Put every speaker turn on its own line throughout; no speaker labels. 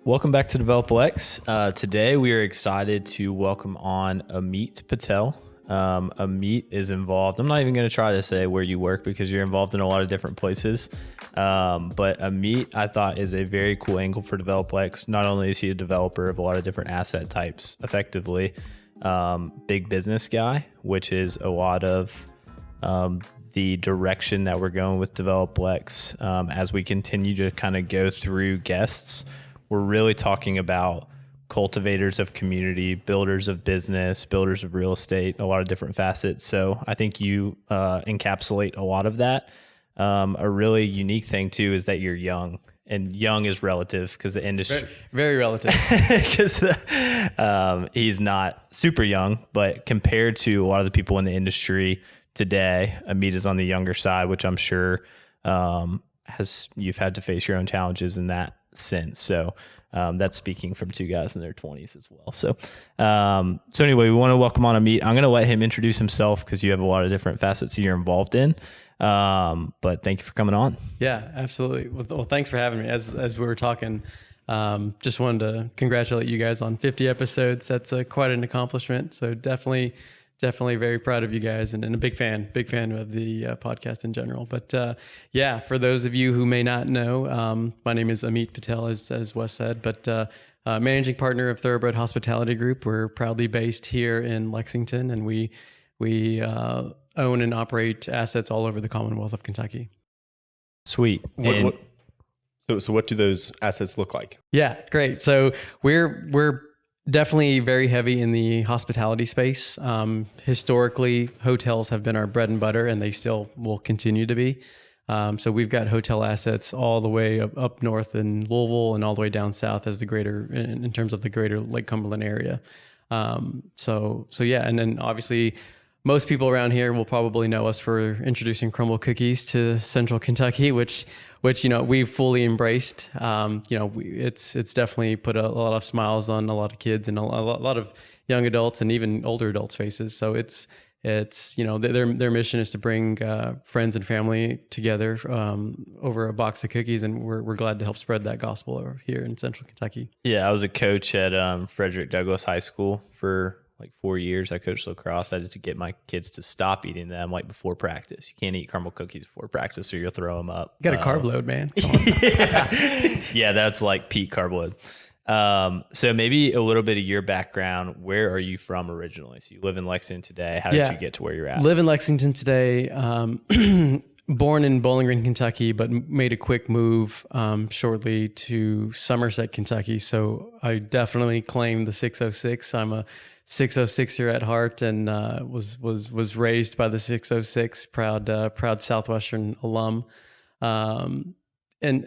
Welcome back to DevelopLex. Today we are excited to welcome on Ameet Patel. Ameet is involved. I'm not even going to try to say where you work because you're involved in a lot of different places. But Ameet, I thought, is a very cool angle for DevelopLex. Not only is he a developer of a lot of different asset types, effectively, big business guy, which is a lot of the direction that we're going with DevelopLex as we continue to kind of go through guests. We're really talking about cultivators of community, builders of business, builders of real estate, a lot of different facets. So I think you encapsulate a lot of that. A really unique thing too is that you're young, and young is relative because the industry
very relative
because he's not super young, but compared to a lot of the people in the industry today, Ameet is on the younger side, which I'm sure you've had to face your own challenges in that sense. So that's speaking from two guys in their 20s as well. So anyway, we want to welcome on Ameet. I'm going to let him introduce himself because you have a lot of different facets that you're involved in. But thank you for coming on.
Yeah, absolutely. Well, thanks for having me. As we were talking, just wanted to congratulate you guys on 50 episodes. That's quite an accomplishment. So definitely very proud of you guys, and a big fan of the podcast in general. But yeah, for those of you who may not know, my name is Ameet Patel, as Wes said, but managing partner of Thoroughbred Hospitality Group. We're proudly based here in Lexington, and we own and operate assets all over the Commonwealth of Kentucky.
Sweet.
So what do those assets look like?
Yeah, great. So we're definitely very heavy in the hospitality space. Historically, hotels have been our bread and butter, and they still will continue to be. So we've got hotel assets all the way up north in Louisville and all the way down south as in terms of the greater Lake Cumberland area. So yeah, and then obviously most people around here will probably know us for introducing Crumbl Cookies to Central Kentucky, which we've fully embraced. It's definitely put a lot of smiles on a lot of kids and a lot of young adults and even older adults' faces. So it's their mission is to bring friends and family together over a box of cookies, and we're glad to help spread that gospel over here in Central Kentucky.
Yeah, I was a coach at Frederick Douglass High School for like 4 years. I coached lacrosse. I just to get my kids to stop eating them like before practice. You can't eat Crumbl Cookies before practice or you'll throw them up.
You got a carb load, man.
Yeah, that's like peak carb load. So maybe a little bit of your background. Where are you from originally? So you live in Lexington today. How did you get to where you're at?
Live in Lexington today. Born in Bowling Green, Kentucky, but made a quick move shortly to Somerset, Kentucky. So I definitely claim the 606. I'm a 606er at heart, and was raised by the 606. Proud Southwestern alum, and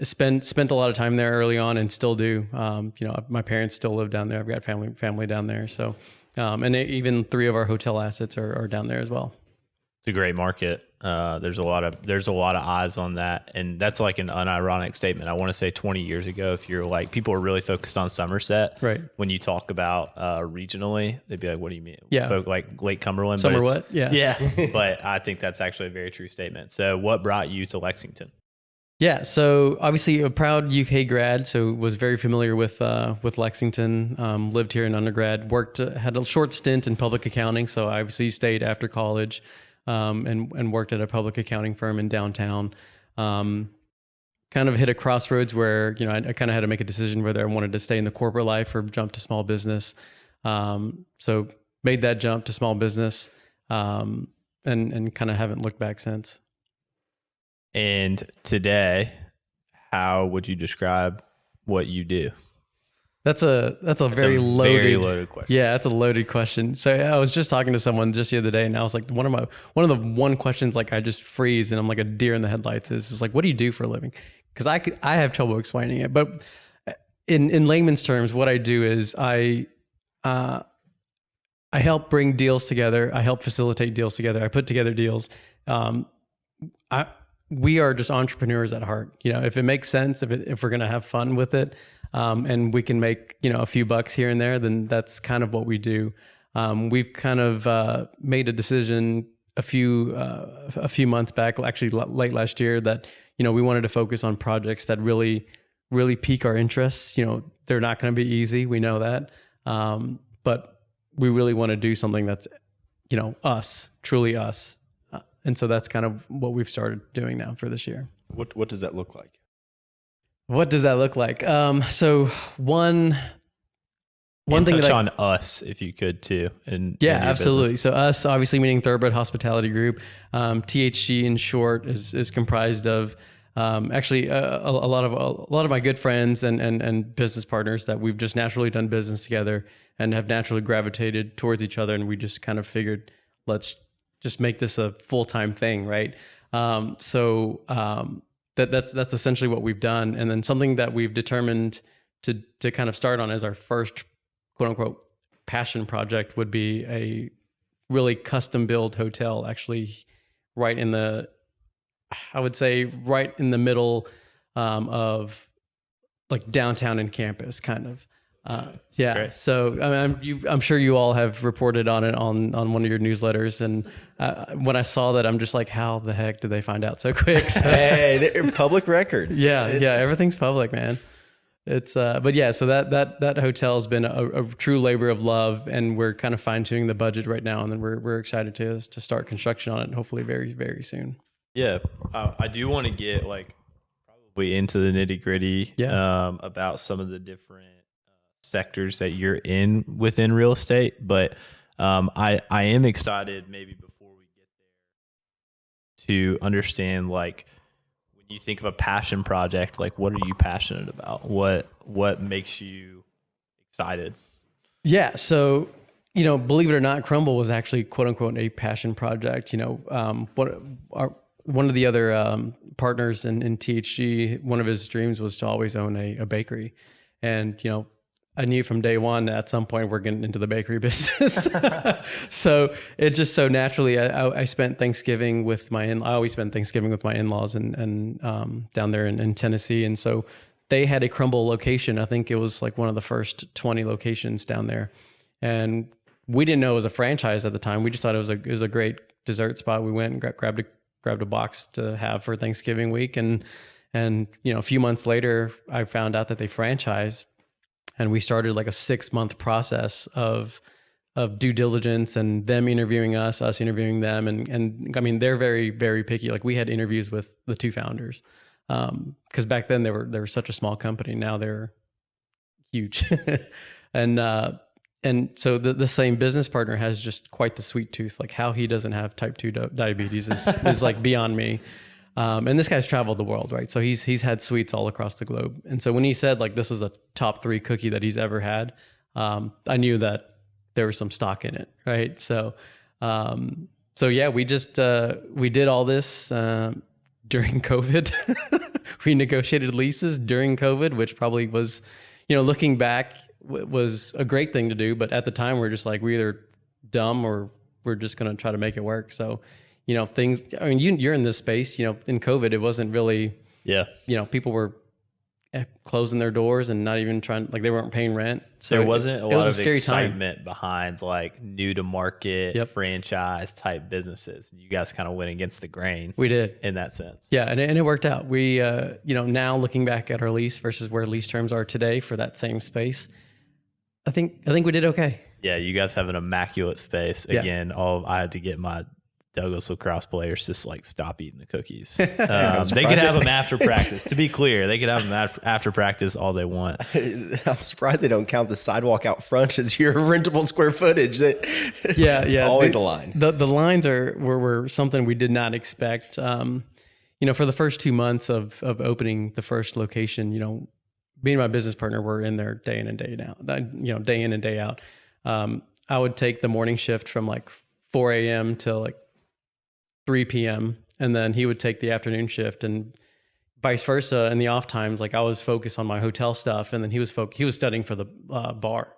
spent a lot of time there early on, and still do. My parents still live down there. I've got family down there. So, and even 3 of our hotel assets are down there as well.
It's a great market. There's a lot of eyes on that, and that's like an unironic statement. I want to say 20 years ago, if you're like, people are really focused on Somerset,
right? When
you talk about regionally, they'd be like, "What do you mean?"
Yeah,
like Lake Cumberland,
what? Yeah.
But I think that's actually a very true statement. So, what brought you to Lexington?
Yeah, so obviously a proud UK grad, so was very familiar with Lexington. Lived here in undergrad, had a short stint in public accounting, so I obviously stayed after college. And worked at a public accounting firm in downtown. Kind of hit a crossroads where, I kind of had to make a decision whether I wanted to stay in the corporate life or jump to small business. So made that jump to small business, and kind of haven't looked back since.
And today, how would you describe what you do?
That's a very loaded
question.
Yeah, that's a loaded question. So I was just talking to someone just the other day, and I was like, one of the questions, like I just freeze and I'm like a deer in the headlights is like, what do you do for a living? Because I have trouble explaining it, but in layman's terms, what I do is I help bring deals together. I help facilitate deals together. I put together deals. We are just entrepreneurs at heart. If it makes sense, if we're going to have fun with it, and we can make, a few bucks here and there, then that's kind of what we do. We've kind of made a decision a few months back, actually late last year, that we wanted to focus on projects that really really pique our interests. They're not going to be easy. We know that. But we really want to do something that's, us, truly us. And so that's kind of what we've started doing now for this year.
What does that look like?
What does that look like? So one thing
touch
that
on us, if you could too.
Yeah, absolutely. So us, obviously, meaning Thoroughbred Hospitality Group. THG in short is comprised of actually a lot of my good friends and business partners that we've just naturally done business together and have naturally gravitated towards each other, and we just kind of figured, let's just make this a full-time thing, right? That's essentially what we've done. And then something that we've determined to kind of start on as our first quote unquote passion project would be a really custom build hotel, actually right in the middle of like downtown and campus kind of. Yeah. Great. So I'm sure you all have reported on it on one of your newsletters. And when I saw that, I'm just like, how the heck did they find out so quick? So,
hey, they're public records.
Yeah. Everything's public, man. It's, but yeah, so that hotel has been a true labor of love, and we're kind of fine tuning the budget right now. And then we're excited to start construction on it, hopefully very, very soon.
Yeah. I do want to get probably into the nitty gritty, about some of the different sectors that you're in within real estate. But, I am excited maybe before we get there to understand, when you think of a passion project, what are you passionate about? What makes you excited?
Yeah. So, believe it or not, Crumbl was actually quote unquote a passion project. One of the other partners in THG, one of his dreams was to always own a bakery. And, I knew from day one that at some point we're getting into the bakery business. So it just so naturally, I spent Thanksgiving with I always spend Thanksgiving with my in-laws and down there in Tennessee. And so they had a Crumbl location. I think it was like one of the first 20 locations down there. And we didn't know it was a franchise at the time. We just thought it was a great dessert spot. We went and grabbed a box to have for Thanksgiving week. And a few months later, I found out that they franchised. And we started like a 6-month process of due diligence and them interviewing us interviewing them. And I mean, they're very, very picky. Like we had interviews with the two founders. Cause back then they were such a small company. Now they're huge. And so the same business partner has just quite the sweet tooth. Like how he doesn't have type 2 diabetes is like beyond me. And this guy's traveled the world, right? So he's had sweets all across the globe. And so when he said like, this is a top 3 cookie that he's ever had, I knew that there was some stock in it. Right. So yeah, we just, we did all this, during COVID. We negotiated leases during COVID, which probably was, looking back was a great thing to do. But at the time we're just like, we're either dumb or we're just going to try to make it work. So, things, I mean, you're in this space, in COVID, it wasn't really, people were closing their doors and not even trying, like they weren't paying rent. So
there wasn't a lot of
scary
excitement
time
behind like new to market franchise type businesses. You guys kind of went against the grain.
We did
in that sense.
Yeah. And it worked out. We, now looking back at our lease versus where lease terms are today for that same space, I think we did okay.
Yeah. You guys have an immaculate space. Again, I had to get my Douglas lacrosse players just like stop eating the cookies. They could have them after practice. To be clear, they could have them after practice all they want.
I'm surprised they don't count the sidewalk out front as your rentable square footage.
Yeah,
always a line.
The lines were something we did not expect. For the first 2 months of opening the first location, me and my business partner were in there day in and day out. Day in and day out. I would take the morning shift from like 4 a.m. to like 3 p.m. and then he would take the afternoon shift and vice versa. In the off times, like I was focused on my hotel stuff and then he was studying for the bar.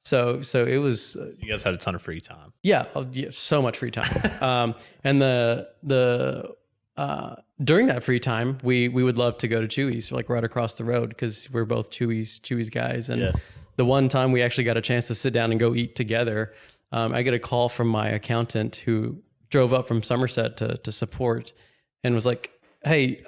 So it was,
you guys had a ton of free time.
Yeah, so much free time. And during that free time, we would love to go to Chewy's, like right across the road, because we're both Chewy's guys. And the one time we actually got a chance to sit down and go eat together, I get a call from my accountant who drove up from Somerset to support and was like, hey,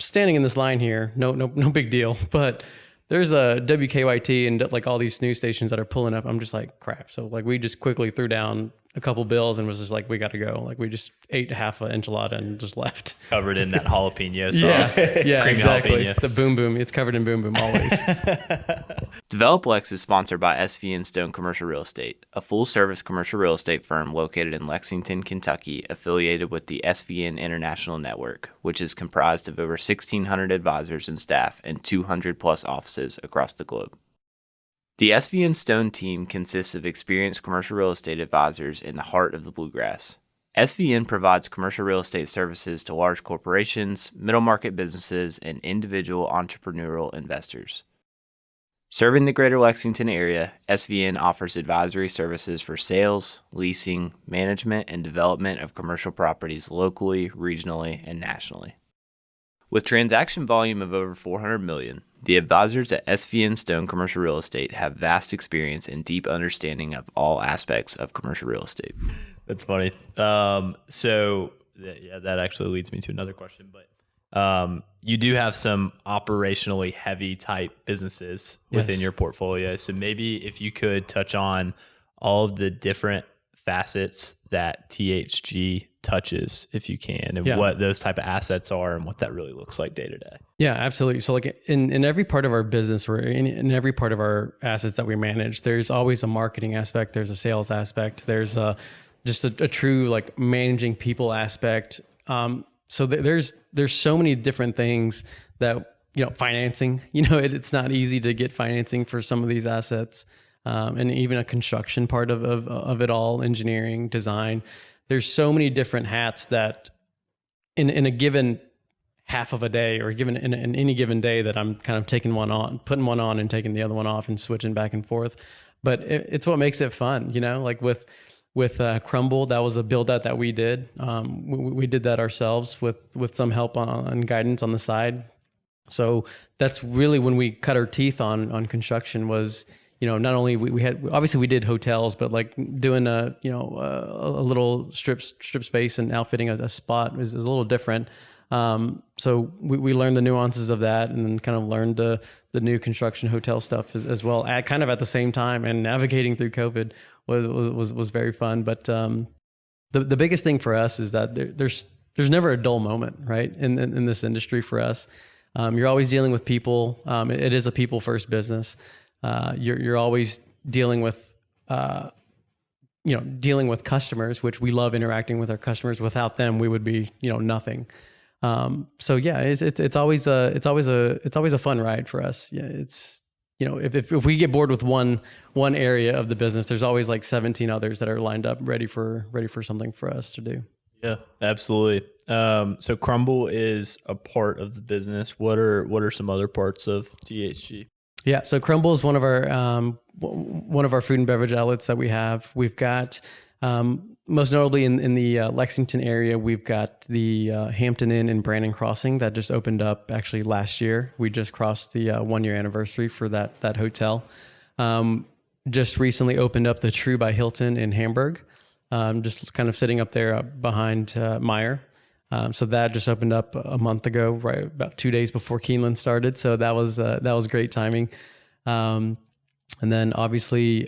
standing in this line here, no big deal. But there's a WKYT and like all these news stations that are pulling up. I'm just like, crap. So like we just quickly threw down a couple bills and was just like, we got to go. Like we just ate half an enchilada and just left.
Covered in that jalapeno sauce.
Yeah,
creamy
exactly.
jalapeno.
The boom boom. It's covered in boom boom always.
Develop Lex is sponsored by SVN Stone Commercial Real Estate, a full-service commercial real estate firm located in Lexington, Kentucky, affiliated with the SVN International Network, which is comprised of over 1,600 advisors and staff and 200-plus offices across the globe. The SVN Stone team consists of experienced commercial real estate advisors in the heart of the Bluegrass. SVN provides commercial real estate services to large corporations, middle market businesses, and individual entrepreneurial investors. Serving the greater Lexington area, SVN offers advisory services for sales, leasing, management, and development of commercial properties locally, regionally, and nationally. With transaction volume of over $400 million, the advisors at SVN Stone Commercial Real Estate have vast experience and deep understanding of all aspects of commercial real estate.
That's funny. So that actually leads me to another question, but you do have some operationally heavy type businesses within your portfolio. So maybe if you could touch on all of the different facets that THG touches, if you can, and what those type of assets are and what that really looks like day to day.
Yeah, absolutely. So like in every part of our business or in every part of our assets that we manage, there's always a marketing aspect. There's a sales aspect. There's just a true like managing people aspect. So there's so many different things that, financing, it's not easy to get financing for some of these assets. And even a construction part of it all, engineering, design. There's so many different hats that in a given half of a day or given in any given day that I'm kind of taking one on, putting one on and taking the other one off and switching back and forth. But it's what makes it fun, like with Crumbl, that was a build out that we did. We did that ourselves with some help and guidance on the side. So that's really when we cut our teeth on construction was, not only we had, obviously we did hotels, but like doing a little strip space and outfitting a spot is a little different. So we learned the nuances of that and then kind of learned the new construction hotel stuff as well at kind of at the same time, and navigating through COVID was very fun. But, the biggest thing for us is that there's never a dull moment, right? In this industry for us, you're always dealing with people. It is a people first business. You're always dealing with, dealing with customers, which we love interacting with our customers. Without them, we would be, nothing. So yeah, it's always a fun ride for us. Yeah. It's, if we get bored with one area of the business, there's always like 17 others that are lined up ready for something for us to do.
Yeah, absolutely. So Crumbl is a part of the business. What are some other parts of THG?
Yeah, so Crumbl is one of our food and beverage outlets that we have. We've got most notably in the Lexington area, we've got the Hampton Inn in Brannon Crossing that just opened up actually last year. We just crossed the 1 year anniversary for that hotel. Just recently opened up the True by Hilton in Hamburg, just kind of sitting up there behind Meyer. So that just opened up a month ago, right about 2 days before Keeneland started. So that was great timing. And then obviously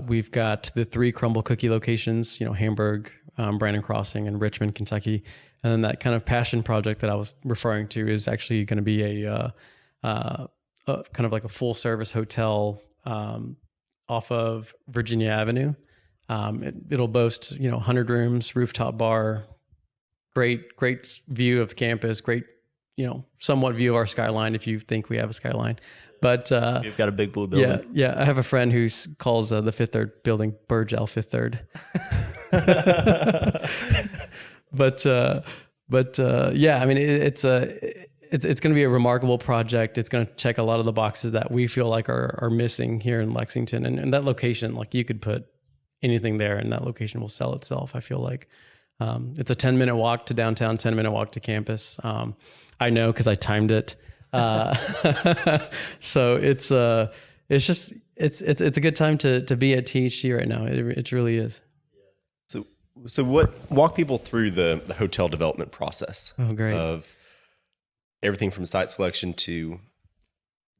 we've got the 3 Crumbl Cookie locations, Hamburg, Brannon Crossing, and Richmond, Kentucky. And then that kind of passion project that I was referring to is actually going to be a kind of like a full service hotel off of Virginia Avenue. It'll boast 100 rooms, rooftop bar, great view of campus, great somewhat view of our skyline if you think we have a skyline. But
we've got a big blue building.
Yeah. I have a friend who calls the Fifth Third building Burgell Fifth Third. But yeah, I mean it's going to be a remarkable project. It's going to check a lot of the boxes that we feel like are missing here in Lexington, and that location, like you could put anything there, and that location will sell itself. I feel like it's a 10-minute walk to downtown, 10-minute walk to campus. I know because I timed it. So it's a good time to be at THG right now. It really is.
So walk people through the hotel development process.
Oh, great.
Of everything from site selection to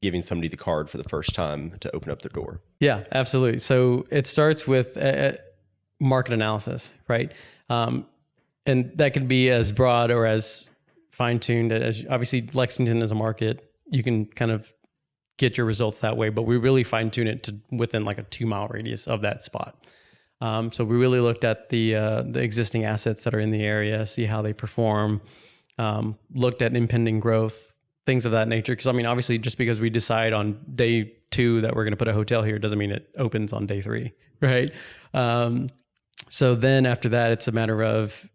giving somebody the card for the first time to open up their door.
Yeah, absolutely. So it starts with market analysis, right? And that can be as broad or as fine-tuned as, obviously Lexington is a market. You can kind of get your results that way, but we really fine-tune it to within like a 2-mile radius of that spot. So we really looked at the existing assets that are in the area, see how they perform, looked at impending growth, things of that nature. Because I mean, obviously, just because we decide on day 2 that we're going to put a hotel here doesn't mean it opens on day 3, right? So then after that, it's a matter of,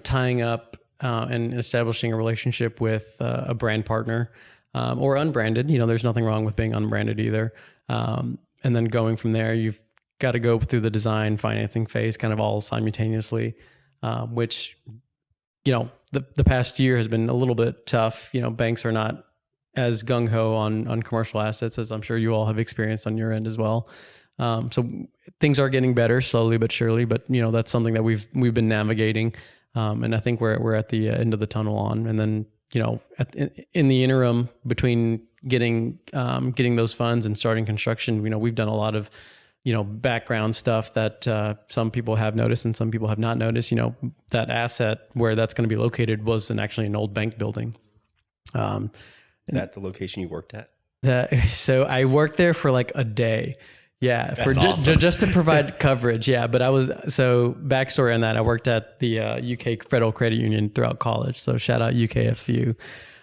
tying up and establishing a relationship with a brand partner or unbranded. There's nothing wrong with being unbranded either. And then going from there, you've got to go through the design financing phase kind of all simultaneously, which, the past year has been a little bit tough. Banks are not as gung-ho on commercial assets, as I'm sure you all have experienced on your end as well. So things are getting better slowly but surely, but that's something that we've been navigating. And I think we're at the end of the tunnel on, and then, in the interim between getting those funds and starting construction, we've done a lot of, background stuff that some people have noticed and some people have not noticed. That asset where that's going to be located was actually an old bank building.
Is that the location you worked at?
So I worked there for like a day. Yeah,
That's awesome.
Just to provide coverage. Yeah, but backstory on that, I worked at the UK Federal Credit Union throughout college. So shout out UKFCU.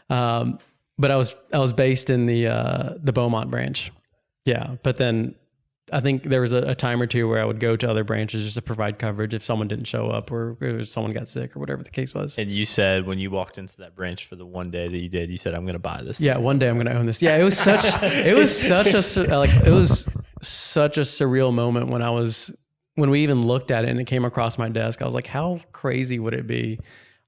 But I was based in the Beaumont branch. Yeah, but then I think there was a time or two where I would go to other branches just to provide coverage if someone didn't show up or if someone got sick or whatever the case was.
And you said when you walked into that branch for the one day that you did, you said, "I'm going to buy this."
Yeah, one day I'm going to own this. Yeah, it was such a surreal moment when we even looked at it and it came across my desk. I was like, how crazy would it be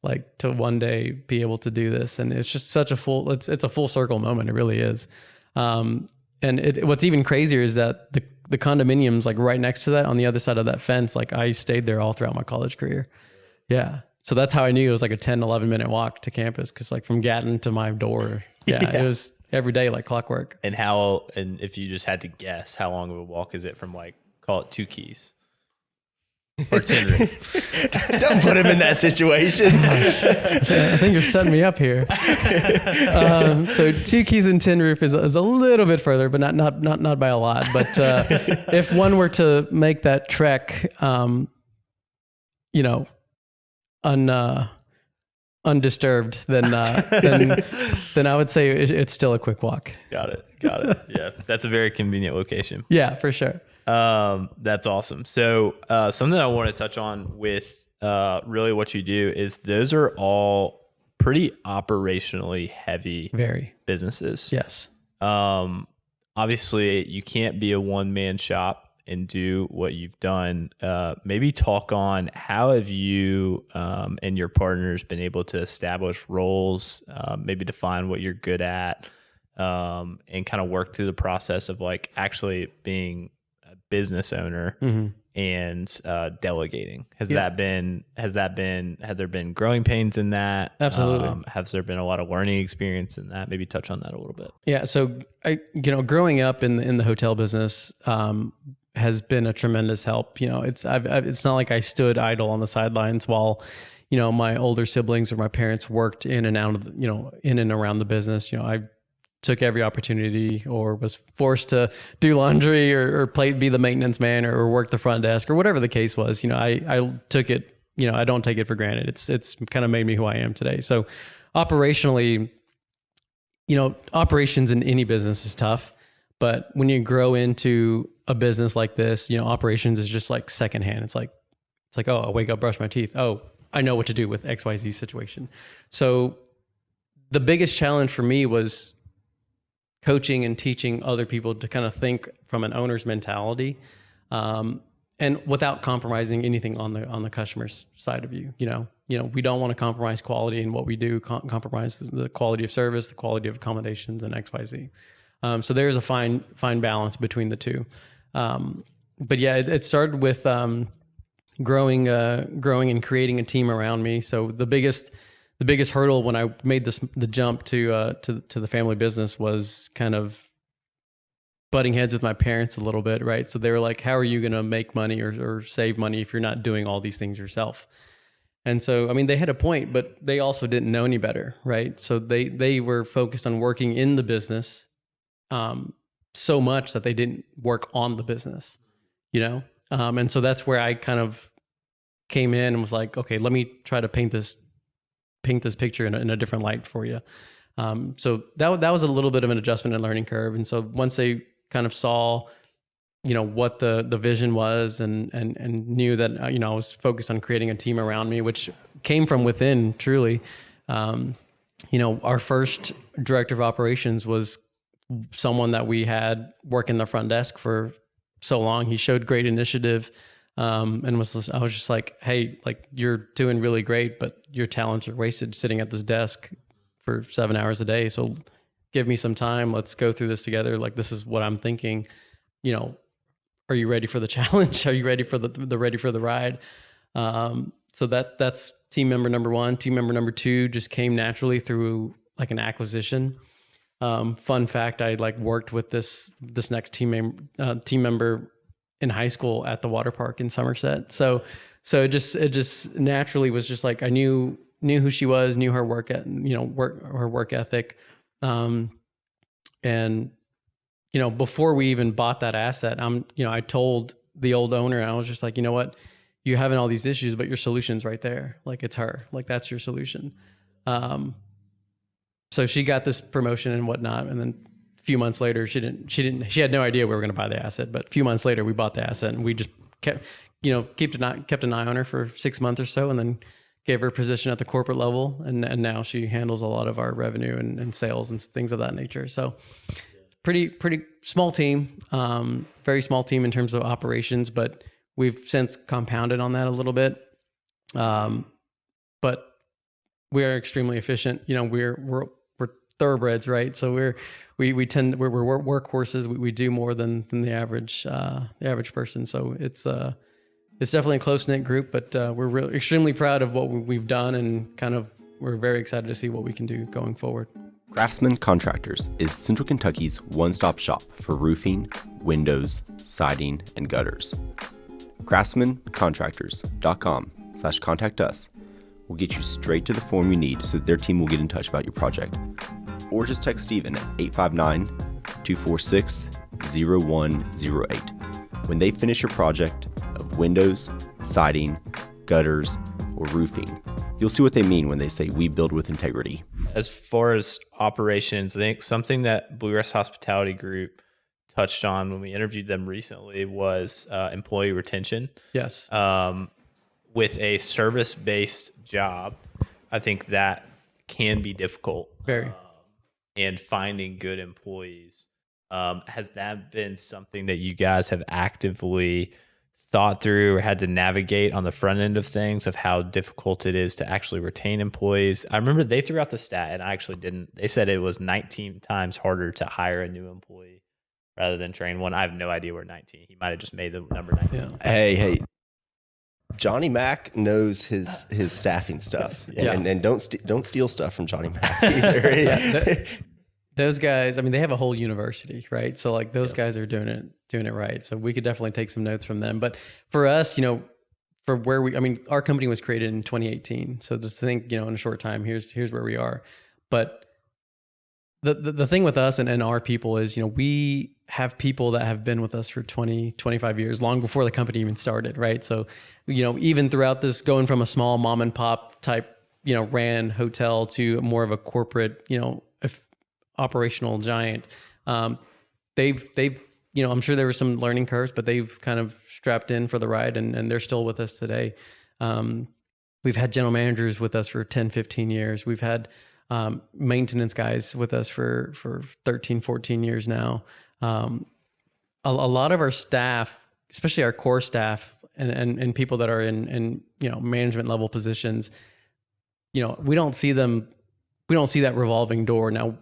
like to one day be able to do this? And it's just such it's a full circle moment. It really is. And what's even crazier is that the condominiums like right next to that on the other side of that fence, like I stayed there all throughout my college career. Yeah. So that's how I knew it was like a 10, 11 minute walk to campus. Cause like from Gatton to my door, it was every day like clockwork.
And if you just had to guess, how long of a walk is it from like, call it 2 Keys or Tin Roof?
Don't put him in that situation.
I think you're setting me up here. So 2 Keys and Tin Roof is a little bit further, but not by a lot. But if one were to make that trek, undisturbed, then I would say it's still a quick walk.
Got it. Yeah, that's a very convenient location.
Yeah, for sure.
That's awesome. So something I want to touch on with really what you do is those are all pretty operationally heavy businesses.
Yes.
Obviously you can't be a one-man shop and do what you've done. Maybe talk on how have you and your partners been able to establish roles, maybe define what you're good at, and kind of work through the process of like actually being a business owner and delegating. Have there been growing pains in that?
Absolutely.
Has there been a lot of learning experience in that? Maybe touch on that a little bit.
Yeah. So growing up in the hotel business, has been a tremendous help. It's not like I stood idle on the sidelines while, my older siblings or my parents worked in and out of, in and around the business. I took every opportunity or was forced to do laundry or be the maintenance man or work the front desk or whatever the case was. I took it, I don't take it for granted. It's kind of made me who I am today. So operationally, operations in any business is tough, but when you grow into a business like this, operations is just like secondhand. It's like, oh, I wake up, brush my teeth. Oh, I know what to do with XYZ situation. So the biggest challenge for me was coaching and teaching other people to kind of think from an owner's mentality, and without compromising anything on the customer's side of you. We don't want to compromise quality in what we do, compromise the quality of service, the quality of accommodations, and XYZ. So there's a fine balance between the two. But yeah, it started with growing and creating a team around me. So the biggest the biggest hurdle when I made the jump to the family business was kind of butting heads with my parents a little bit, right? So they were like, how are you going to make money or save money if you're not doing all these things yourself? And so, I mean, they had a point, but they also didn't know any better, right? So they were focused on working in the business so much that they didn't work on the business, you know? And so that's where I kind of came in and was like, okay, let me try to paint this picture in a different light for you. So that was a little bit of an adjustment and learning curve. And so once they kind of saw, you know, what the vision was and knew that, you know, I was focused on creating a team around me, which came from within, truly. You know, our first director of operations was someone that we had working the front desk for so long. He showed great initiative, and I was just like, hey, like, you're doing really great, but your talents are wasted sitting at this desk for 7 hours a day. So give me some time. Let's go through this together. Like, this is what I'm thinking. You know, are you ready for the challenge? Are you ready for the ready for the ride? So that's team member number one. Team member number two just came naturally through like an acquisition. Fun fact, I like worked with this next team member in high school at the water park in Somerset. So it just naturally was just like, I knew who she was, knew her work ethic. And, you know, before we even bought that asset, I told the old owner, I was just like, you know what, you're having all these issues, but your solution's right there. Like, it's her, like, that's your solution. So she got this promotion and whatnot. And then a few months later, she had no idea we were going to buy the asset, but a few months later we bought the asset, and we just kept an eye on her for 6 months or so, and then gave her a position at the corporate level. And now she handles a lot of our revenue and sales and things of that nature. So pretty small team, very small team in terms of operations, but we've since compounded on that a little bit. But we are extremely efficient. You know, we're thoroughbreds, right? So we're workhorses. We do more than the average person. So it's definitely a close-knit group, but we're extremely proud of what we've done, and kind of we're very excited to see what we can do going forward.
Craftsman Contractors is Central Kentucky's one-stop shop for roofing, windows, siding, and gutters. CraftsmanContractors.com/contact us will get you straight to the form you need so that their team will get in touch about your project. Or just text Steven at 859-246-0108. When they finish your project of windows, siding, gutters, or roofing, you'll see what they mean when they say, we build with integrity.
As far as operations, I think something that Bluegrass Hospitality Group touched on when we interviewed them recently was employee retention.
Yes.
With a service-based job, I think that can be difficult.
Very.
And finding good employees. Has that been something that you guys have actively thought through or had to navigate on the front end of things, of how difficult it is to actually retain employees? I remember they threw out the stat, and I actually didn't. They said it was 19 times harder to hire a new employee rather than train one. I have no idea where 19. He might have just made the number 19.
Yeah.
Hey, Johnny Mac knows his staffing stuff.
Yeah.
And don't steal stuff from Johnny Mac either.
Those guys, I mean, they have a whole university, right? So like those guys are doing it right. So we could definitely take some notes from them. But for us, you know, for where our company was created in 2018. So just think, you know, in a short time, here's where we are. But the thing with us and our people is, you know, we have people that have been with us for 20, 25 years, long before the company even started, right? So, you know, even throughout this, going from a small mom and pop type, you know, ran hotel to more of a corporate, you know, operational giant, they've, you know, I'm sure there were some learning curves, but they've kind of strapped in for the ride, and they're still with us today. We've had general managers with us for 10, 15 years. We've had maintenance guys with us for 13, 14 years now. A lot of our staff, especially our core staff and people that are in, you know, management level positions, you know, we don't see that revolving door. Now,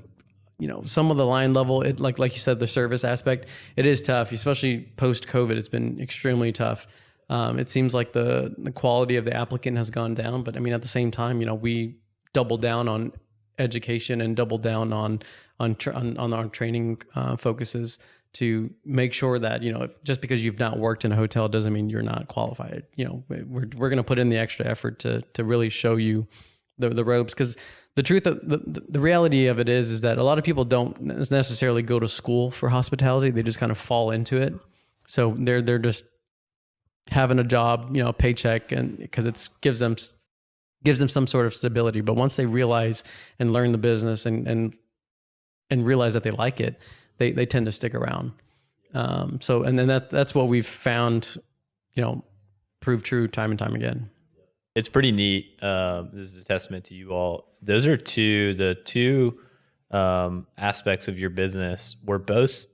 you know, some of the line level, it like you said, the service aspect, it is tough, especially post COVID. It's been extremely tough. It seems like the quality of the applicant has gone down, but I mean, at the same time, you know, we double down on education and double down on our training focuses to make sure that, just because you've not worked in a hotel doesn't mean you're not qualified. We're going to put in the extra effort to really show you the ropes, because the truth of the reality of it is that a lot of people don't necessarily go to school for hospitality. They just kind of fall into it. So they're just having a job, a paycheck, and because it gives them some sort of stability. But once they realize and learn the business and realize that they like it, they tend to stick around. And then that's what we've found, prove true time and time again.
It's pretty neat. This is a testament to you all. Those are the two aspects of your business were both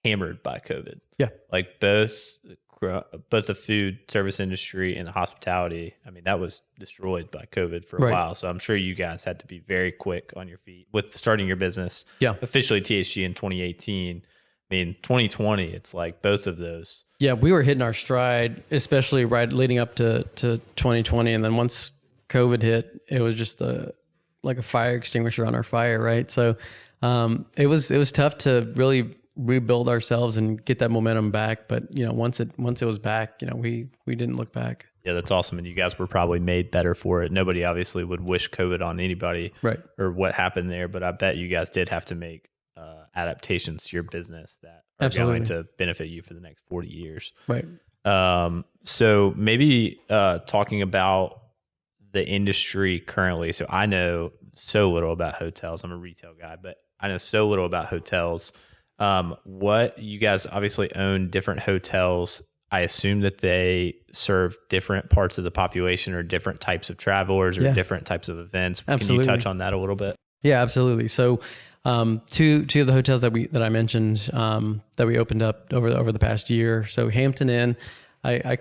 hammered by COVID.
Yeah.
Like both the food service industry and the hospitality. I mean, that was destroyed by COVID for a while. So I'm sure you guys had to be very quick on your feet with starting your business.
Yeah.
Officially THG in 2018. I mean, 2020, it's like both of those.
Yeah, we were hitting our stride, especially right leading up to 2020. And then once COVID hit, it was just like a fire extinguisher on our fire, right? So it was tough to really rebuild ourselves and get that momentum back. But once it was back, we didn't look back.
Yeah, that's awesome. And you guys were probably made better for it. Nobody obviously would wish COVID on anybody,
right? Or
what happened there. But I bet you guys did have to make adaptations to your business that are
Absolutely
going to benefit you for the next 40 years.
Right.
So maybe talking about the industry currently. So I know so little about hotels. I'm a retail guy, but I know so little about hotels. What you guys obviously own different hotels. I assume that they serve different parts of the population or different types of travelers or different types of events.
Absolutely.
Can you touch on that a little bit?
Yeah, absolutely. So two of the hotels that I mentioned that we opened up over the past year. So Hampton Inn, I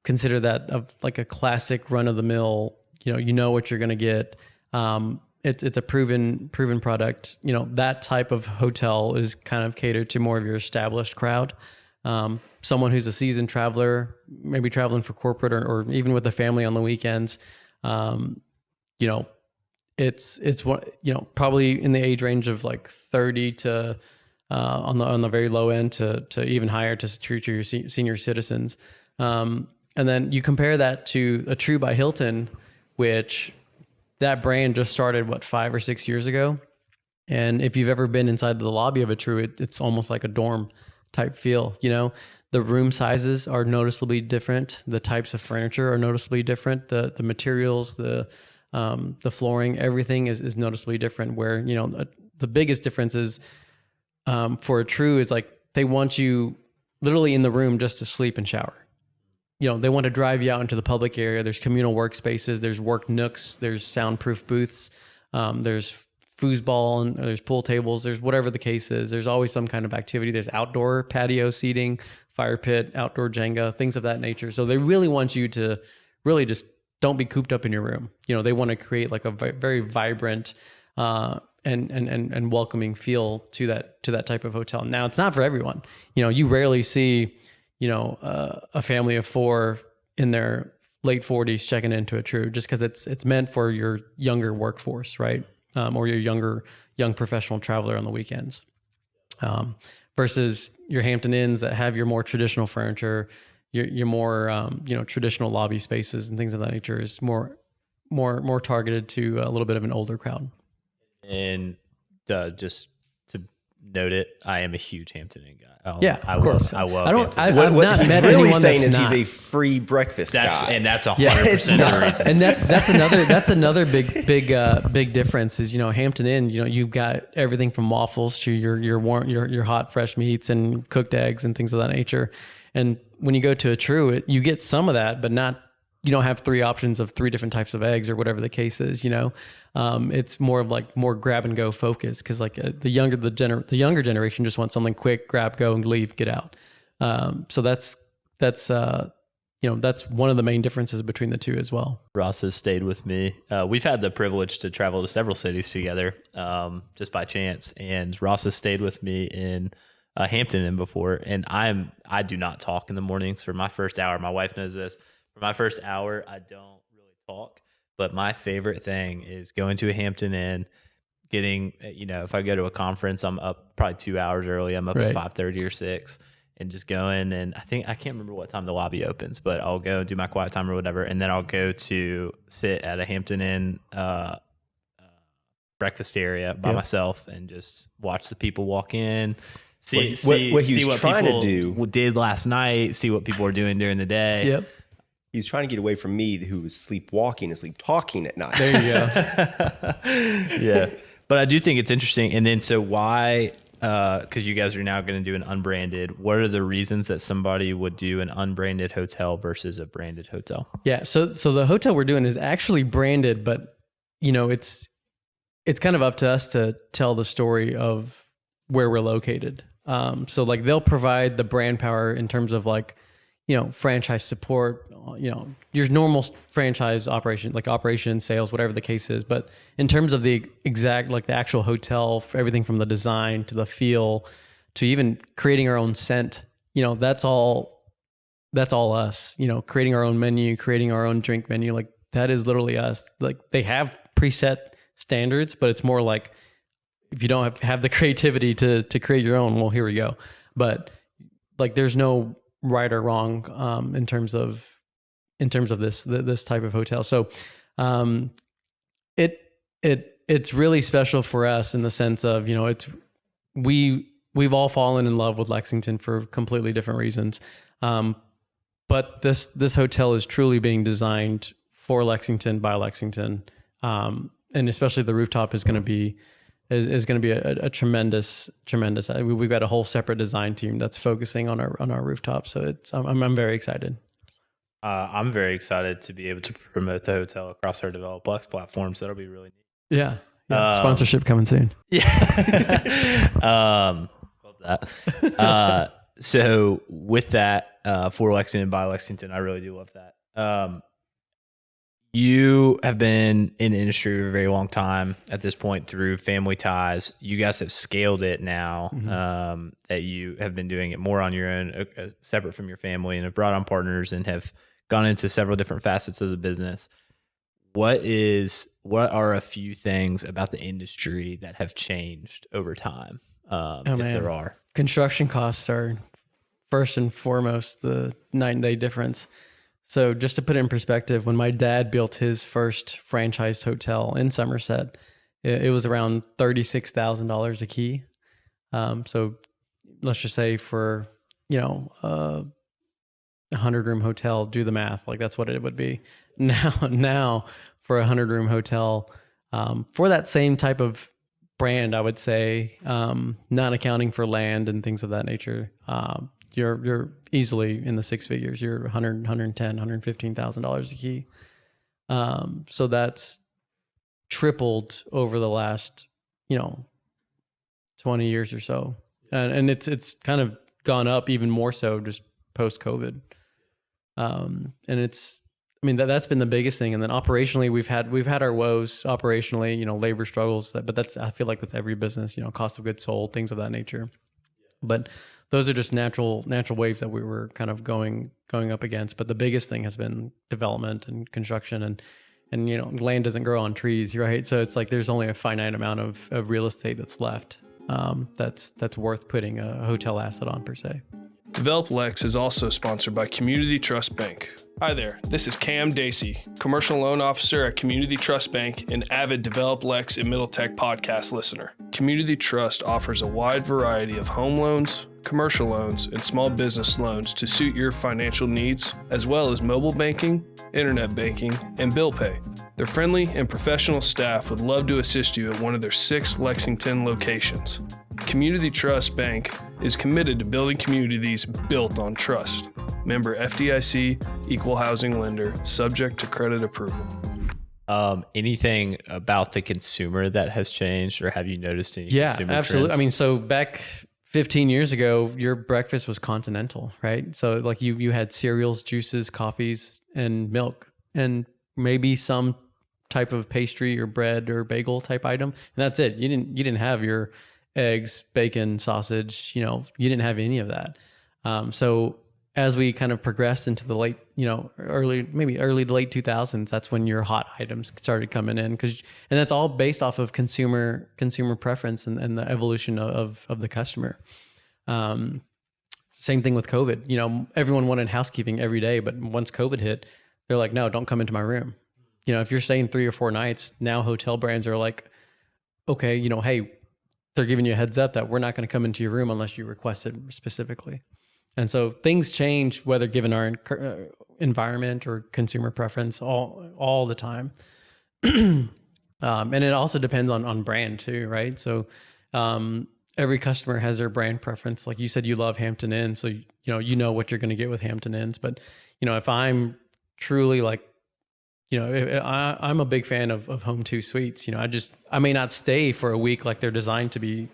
consider that like a classic run of the mill. You know what you're going to get. It's a proven product. That type of hotel is kind of catered to more of your established crowd. Someone who's a seasoned traveler, maybe traveling for corporate or even with a family on the weekends. It's what, probably in the age range of like 30 to on the very low end to even higher to your senior citizens. And then you compare that to a True by Hilton, which that brand just started 5 or 6 years ago. And if you've ever been inside the lobby of a True, it's almost like a dorm type feel. The room sizes are noticeably different. The types of furniture are noticeably different. The materials, the flooring, everything is noticeably different. Where, the biggest difference is for a True is like they want you literally in the room just to sleep and shower. They want to drive you out into the public area. There's communal workspaces, there's work nooks, there's soundproof booths, there's foosball, and there's pool tables, there's whatever the case is. There's always some kind of activity. There's outdoor patio seating, fire pit, outdoor Jenga, things of that nature. So they really want you to really just don't be cooped up in your room. They want to create like a very vibrant and welcoming feel to that type of hotel. Now, it's not for everyone. You rarely see a family of 4 in their late 40s checking into a True, just because it's meant for your younger workforce, right? Or your young professional traveler on the weekends. Versus your Hampton Inns that have your more traditional furniture, your more traditional lobby spaces and things of that nature is more targeted to a little bit of an older crowd.
And just to note it, I am a huge Hampton Inn guy.
Of course.
I love
Hampton.
I've
What
not
he's
met
really
anyone
saying
that's
is
not.
he's a free breakfast guy.
And that's 100% the reason.
And that's another big difference is, Hampton Inn, you've got everything from waffles to your hot fresh meats and cooked eggs and things of that nature. And when you go to a True, you get some of that, but you don't have 3 options of 3 different types of eggs or whatever the case is. It's more of like more grab and go focus, because like the younger generation just wants something quick, grab, go, and leave, get out. So that's one of the main differences between the two as well.
Ross has stayed with me. We've had the privilege to travel to several cities together, just by chance. And Ross has stayed with me in Hampton Inn before. And I do not talk in the mornings for my first hour. My wife knows this. For my first hour, I don't really talk. but my favorite thing is going to a Hampton Inn, getting, if I go to a conference, I'm up probably 2 hours early. I'm up at 5:30 or 6, and just going. And I can't remember what time the lobby opens, but I'll go do my quiet time or whatever, and then I'll go to sit at a Hampton Inn breakfast area by myself and just watch the people walk in. See what he was trying to do did last night. See what people are doing during the day.
Yep.
He was trying to get away from me, who was sleepwalking and sleep talking at night.
There you go.
Yeah, but I do think it's interesting. And then, so why? Because you guys are now going to do an unbranded. What are the reasons that somebody would do an unbranded hotel versus a branded hotel?
Yeah. So the hotel we're doing is actually branded, but it's kind of up to us to tell the story of where we're located. So like they'll provide the brand power in terms of like, franchise support, your normal franchise operation, like operations, sales, whatever the case is. But in terms of the exact, like the actual hotel, for everything from the design to the feel to even creating our own scent, that's all us, creating our own menu, creating our own drink menu. Like that is literally us. Like they have preset standards, but it's more like, if you don't have the creativity to create your own, well, here we go. But like, there's no right or wrong in terms of this type of hotel. So it's really special for us in the sense of, we've all fallen in love with Lexington for completely different reasons. But this hotel is truly being designed for Lexington by Lexington. And especially the rooftop is going to be a tremendous. We've got a whole separate design team that's focusing on our rooftop. So I'm very excited.
I'm very excited to be able to promote the hotel across our DevelopLex platforms. That'll be really neat.
Yeah. Sponsorship coming soon.
Yeah. Love that. So with that, for Lexington by Lexington, I really do love that. You have been in the industry for a very long time at this point through family ties. You guys have scaled it now, that you have been doing it more on your own, separate from your family, and have brought on partners and have gone into several different facets of the business. What are a few things about the industry that have changed over time? If there are.
Construction costs are first and foremost the night and day difference. So just to put it in perspective, when my dad built his first franchise hotel in Somerset, it was around $36,000 a key. So let's just say for, a 100-room hotel, do the math, like that's what it would be. Now for a 100-room hotel, for that same type of brand, I would say, not accounting for land and things of that nature, you're easily in the six figures. You're $100, $110, $115,000 a key. So that's tripled over the last, 20 years or so. And it's kind of gone up even more so just post COVID. And that's been the biggest thing. And then operationally, we've had our woes operationally, labor struggles, but I feel like that's every business, cost of goods sold, things of that nature. But those are just natural waves that we were kind of going up against. But the biggest thing has been development and construction, and land doesn't grow on trees, right? So it's like there's only a finite amount of real estate that's left that's worth putting a hotel asset on per se.
DevelopLex is also sponsored by Community Trust Bank. Hi there, this is Cam Dacey, Commercial Loan Officer at Community Trust Bank and avid DevelopLex and Middle Tech podcast listener. Community Trust offers a wide variety of home loans, commercial loans, and small business loans to suit your financial needs, as well as mobile banking, internet banking, and bill pay. Their friendly and professional staff would love to assist you at one of their 6 Lexington locations. Community Trust Bank is committed to building communities built on trust. Member FDIC, equal housing lender, subject to credit approval.
Anything about the consumer that has changed, or have you noticed any consumer
absolutely
trends?
I mean, so back 15 years ago, your breakfast was continental, right? So like you had cereals, juices, coffees, and milk, and maybe some type of pastry or bread or bagel type item, and that's it. You didn't have your eggs, bacon, sausage, you didn't have any of that. So as we kind of progressed into the late, early to late 2000s, that's when your hot items started coming in, and that's all based off of consumer preference and the evolution of the customer. Same thing with COVID. Everyone wanted housekeeping every day, but once COVID hit, they're like, no, don't come into my room. If you're staying 3 or 4 nights, now hotel brands are like, okay, hey, they're giving you a heads up that we're not going to come into your room unless you request it specifically. And so things change, whether given our environment or consumer preference, all the time. And it also depends on brand too, right? So every customer has their brand preference. Like you said, you love Hampton Inn, so you know what you're going to get with Hampton Inns. But if I'm truly like, I'm a big fan of Home 2 Suites. I may not stay for a week like they're designed to be,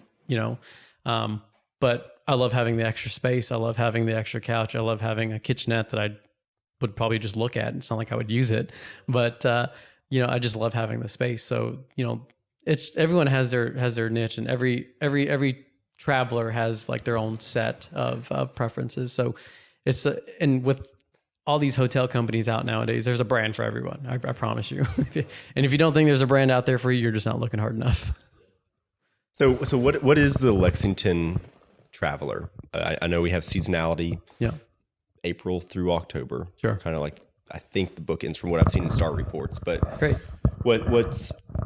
but I love having the extra space. I love having the extra couch. I love having a kitchenette that I would probably just look at. It's not like I would use it, but I just love having the space. So it's everyone has their niche, and every traveler has like their own set of preferences. So and with all these hotel companies out nowadays, there's a brand for everyone. I promise you. And if you don't think there's a brand out there for you, you're just not looking hard enough.
So what is the Lexington traveler? I know we have seasonality.
Yeah.
April through October.
Sure.
Kind of like, I think the bookends from what I've seen in Star Reports. But
great.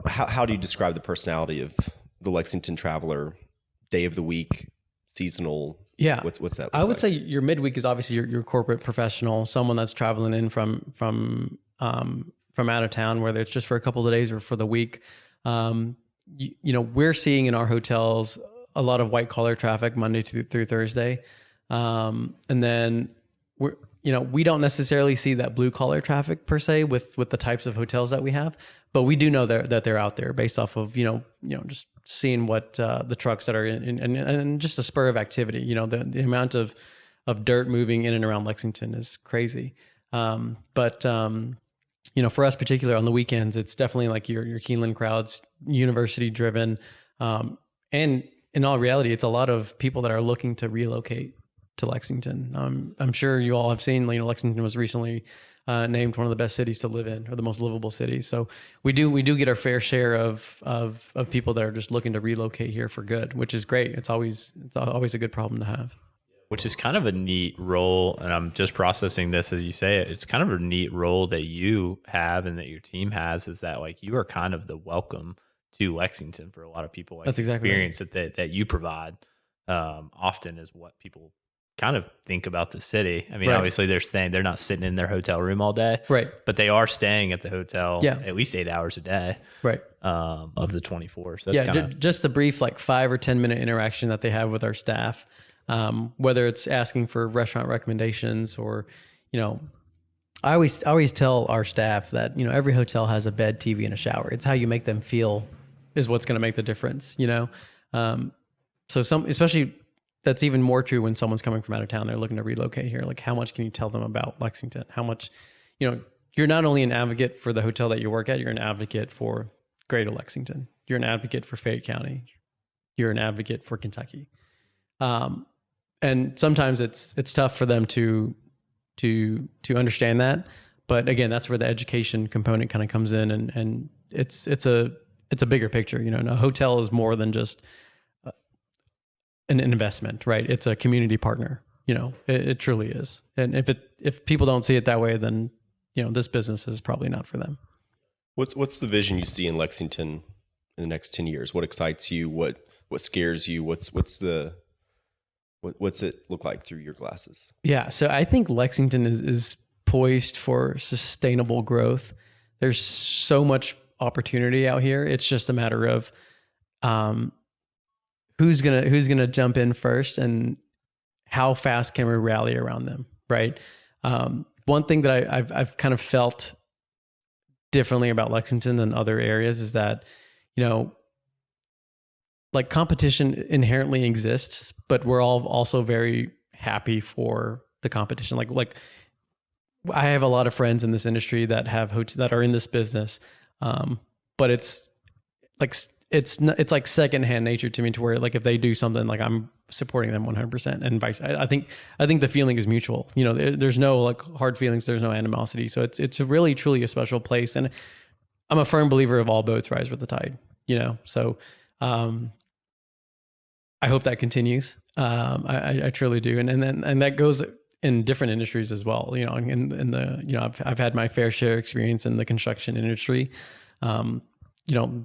How do you describe the personality of the Lexington traveler? Day of the week, seasonal.
Yeah.
What's that?
I would say your midweek is obviously your corporate professional, someone that's traveling in from out of town, whether it's just for a couple of days or for the week. We're seeing in our hotels a lot of white collar traffic Monday through Thursday. And then we don't necessarily see that blue collar traffic per se with the types of hotels that we have, but we do know that they're out there based off of, just seeing what the trucks that are in and just the spur of activity. The amount of dirt moving in and around Lexington is crazy. But for us particular on the weekends, it's definitely like your Keeneland crowds, university driven. And in all reality, it's a lot of people that are looking to relocate to Lexington. I'm sure you all have seen, Lexington was recently named one of the best cities to live in, or the most livable cities. So we do get our fair share of people that are just looking to relocate here for good, which is great. It's always a good problem to have.
Which is kind of a neat role, and I'm just processing this as you say it. It's kind of a neat role that you have and that your team has, is that like you are kind of the welcome to Lexington for a lot of people. Like,
that's exactly
experience right. that you provide often is what people kind of think about the city. I mean,
right.
Obviously they're not sitting in their hotel room all day,
right?
But they are staying at the hotel at least 8 hours a day,
right?
Of the 24. So that's
just the brief 5 or 10 minute interaction that they have with our staff, whether it's asking for restaurant recommendations or, I always tell our staff that, every hotel has a bed, TV, and a shower. It's how you make them feel is what's going to make the difference, So especially that's even more true when someone's coming from out of town, they're looking to relocate here. Like, how much can you tell them about Lexington? How much, you're not only an advocate for the hotel that you work at, you're an advocate for Greater Lexington. You're an advocate for Fayette County. You're an advocate for Kentucky. And sometimes it's tough for them to understand that. But again, that's where the education component kind of comes in, and it's a bigger picture. A hotel is more than just an investment, right? It's a community partner. It truly is. And if people don't see it that way, then this business is probably not for them.
What's the vision you see in Lexington in the next 10 years? What excites you? What scares you? What's it look like through your glasses? Yeah.
So I think Lexington is poised for sustainable growth. There's so much opportunity out here. It's just a matter of who's gonna jump in first and how fast can we rally around them, right? One thing that I've kind of felt differently about Lexington than other areas is that, like, competition inherently exists, but we're all also very happy for the competition. Like I have a lot of friends in this industry that have that are in this business, but it's like it's like secondhand nature to me, to where like if they do something, like I'm supporting them 100%, and vice. I think the feeling is mutual. You know, there's no like hard feelings. There's no animosity. So it's really truly a special place, and I'm a firm believer of all boats rise with the tide. You know, so I hope that continues. I truly do, and that goes in different industries as well. You know, in the, you know, I've had my fair share experience in the construction industry. You know,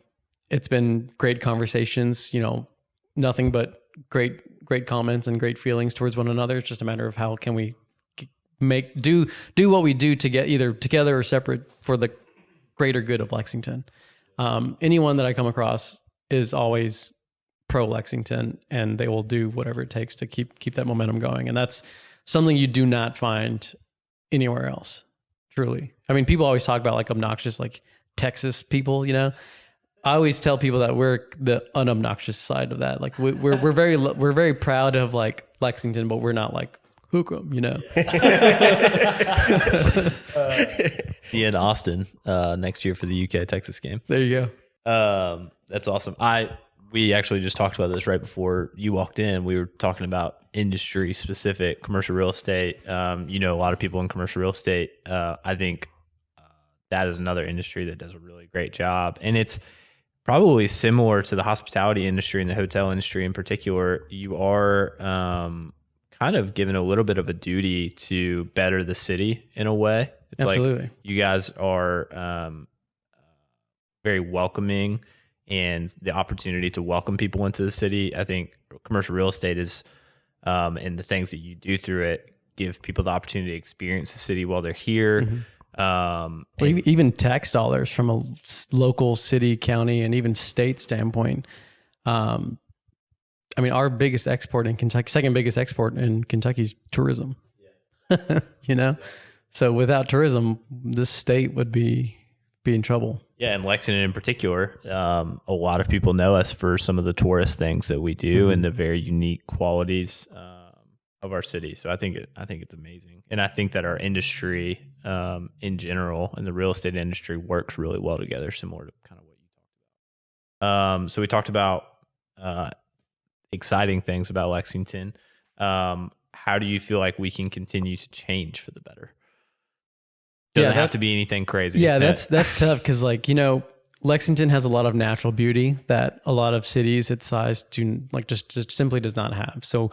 it's been great conversations, you know, nothing but great comments and great feelings towards one another. It's just a matter of how can we do what we do to get either together or separate for the greater good of Lexington. Anyone that I come across is always pro Lexington, and they will do whatever it takes to keep that momentum going. And that's something you do not find anywhere else. Truly. I mean, people always talk about like obnoxious, like Texas people, you know. I always tell people that we're the unobnoxious side of that. Like we're very proud of like Lexington, but we're not like hook 'em, you know.
See you in Austin next year for the UK Texas game.
There you
go. That's awesome. We actually just talked about this right before you walked in. We were talking about industry specific commercial real estate. You know, a lot of people in commercial real estate. I think that is another industry that does a really great job, and it's probably similar to the hospitality industry and the hotel industry in particular. You are kind of given a little bit of a duty to better the city in a way. It's
Absolutely.
Like you guys are very welcoming, and the opportunity to welcome people into the city. I think commercial real estate is, and the things that you do through it give people the opportunity to experience the city while they're here.
Mm-hmm. Even tax dollars from a local city, county, and even state standpoint. I mean, our biggest export in Kentucky, second biggest export in Kentucky is tourism. Yeah. You know, so without tourism, this state would be in trouble.
Yeah, and Lexington in particular, a lot of people know us for some of the tourist things that we do and the very unique qualities of our city. So I think it's amazing, and I think that our industry in general and the real estate industry works really well together, similar to kind of what you talked about. So we talked about exciting things about Lexington. How do you feel like we can continue to change for the better? Doesn't have to be anything crazy.
Yeah, that's tough, because like, you know, Lexington has a lot of natural beauty that a lot of cities its size do like just simply does not have. So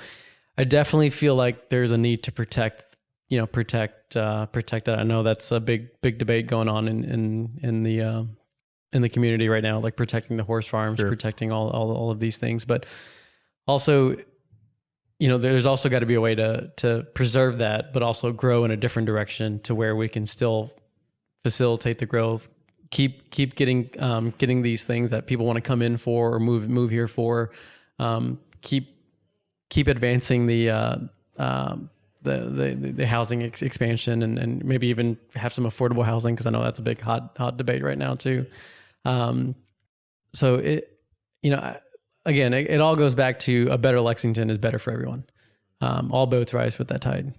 I definitely feel like there's a need to protect that. I know that's a big debate going on in the community right now, like protecting the horse farms, sure, protecting all of these things. But also, you know, there's also got to be a way to preserve that, but also grow in a different direction to where we can still facilitate the growth, keep getting these things that people want to come in for or move here for, keep advancing the housing expansion, and maybe even have some affordable housing, because I know that's a big hot debate right now too. So it, you know, again, it all goes back to a better Lexington is better for everyone. All boats rise with that tide.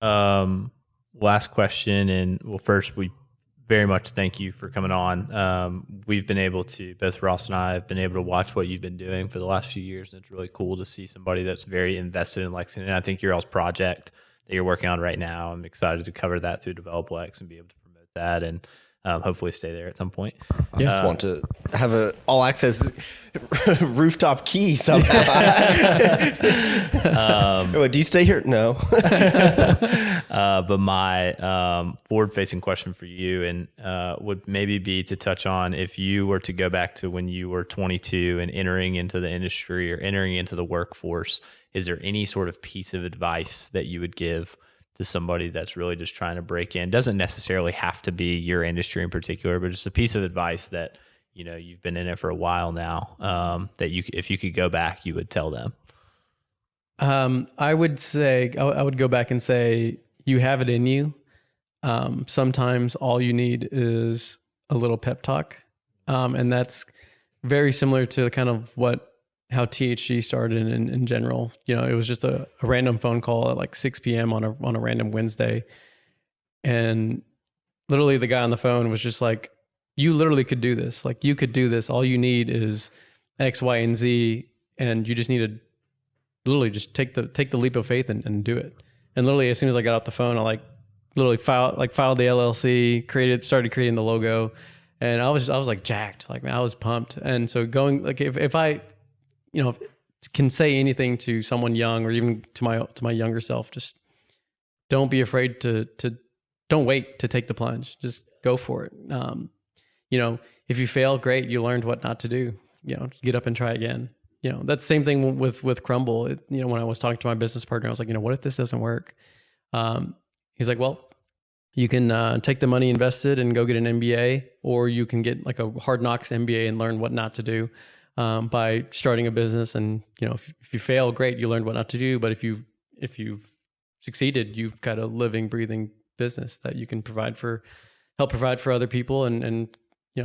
Last question, and well, first we very much thank you for coming on. We've been able to, both Ross and I have been able to watch what you've been doing for the last few years, and it's really cool to see somebody that's very invested in Lexington. And I think your all's project that you're working on right now, I'm excited to cover that through Develop Lex and be able to promote that, and hopefully stay there at some point.
I just want to have a all access rooftop key somehow. Do you stay here? No.
But my forward facing question for you and would maybe be to touch on, if you were to go back to when you were 22 and entering into the industry or entering into the workforce, is there any sort of piece of advice that you would give to somebody that's really just trying to break in? Doesn't necessarily have to be your industry in particular, but just a piece of advice that, you know, you've been in it for a while now, that you, if you could go back, you would tell them.
I would say, I would go back and say, you have it in you. Sometimes all you need is a little pep talk. And that's very similar to kind of how THG started in general. You know, it was just a random phone call at like 6 p.m. on a random Wednesday. And literally the guy on the phone was just like, you literally could do this. Like you could do this. All you need is X, Y, and Z, and you just need to literally just take the leap of faith and do it. And literally, as soon as I got off the phone, I literally filed the LLC, started creating the logo, and I was like jacked. Like, man, I was pumped. And so going, like, if I, can say anything to someone young or even to my younger self, just don't be afraid to don't wait to take the plunge. Just go for it. If you fail, great. You learned what not to do. Get up and try again. That's the same thing with Crumbl. When I was talking to my business partner, I was like, what if this doesn't work? He's like, well, you can take the money invested and go get an MBA, or you can get like a hard knocks MBA and learn what not to do by starting a business. And if you fail, great, you learned what not to do. But if you've succeeded, you've got a living, breathing business that you can help provide for other people, and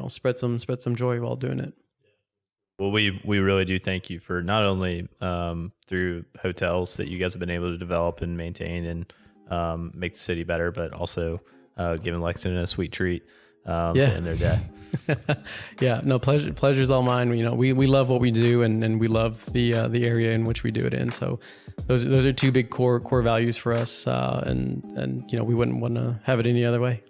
spread some joy while doing it.
Well, we really do thank you for not only through hotels that you guys have been able to develop and maintain and make the city better, but also giving Lexington a sweet treat to end their day.
Yeah, no, pleasure's all mine. We love what we do, and we love the area in which we do it in. So those are two big core values for us, and we wouldn't want to have it any other way.